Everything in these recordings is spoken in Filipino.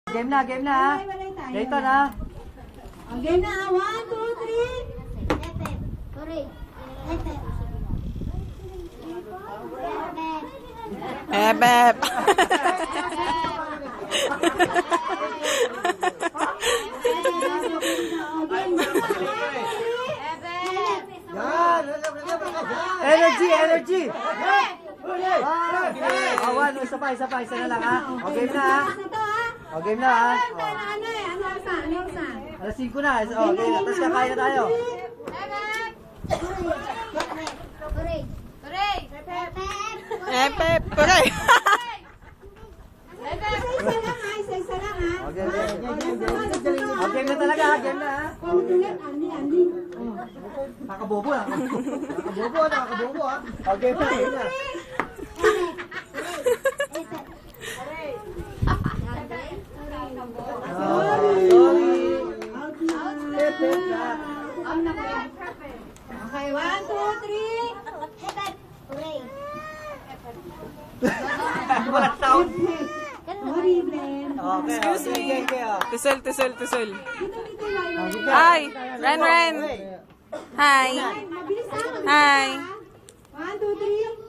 Game na ha. Dito na. Game na, 1, 2, 3. Ebeb. Energy. Awan, isa pa na lang ha. O game na ha. O game na ha. Alas 5 na. O game na. Tapos kakain na tayo. Ebeb. Puray. Isa lang ha. O game na talaga ha. Game na ha. Andi. Nakabobo ha. Nakabobo ha. O game na. Okay, 1, 2, 3. Walang sound. Excuse me. Tusol. Dito lang. Ay, Ren. Hi. Mabilis na. Hi. 1, 2, 3.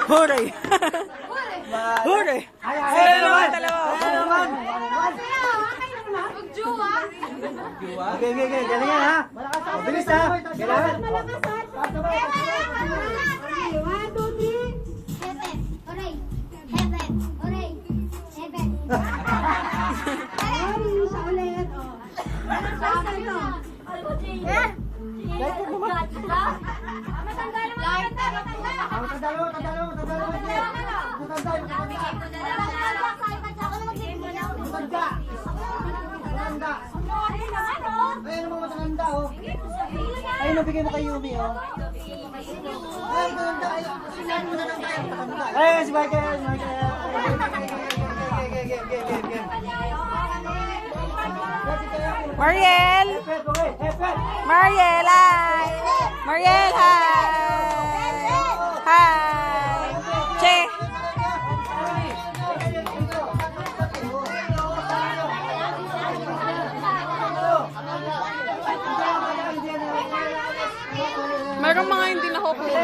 Huray. Huray. Ay, Dalawa. Okay. Galingan ha. Mabilis ha. Kailangan. Okay, 1, 2, 3. Sorry, isa ulit. Ayun ang mga matanda oh. Ayun nabigay mo kay Yumi oh. Ay, matanda. Ay, si Michael. Game. Mariel. Mariel, hi. Mariel, hi. Hi. Che. Merong mga hindi nakukuha.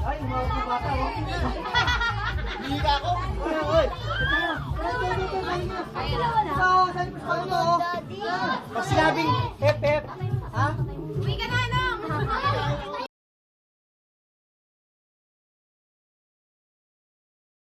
Ay, mga bata oh. Liga ako. Oy. Saan mo oh? Pag sinabing hep.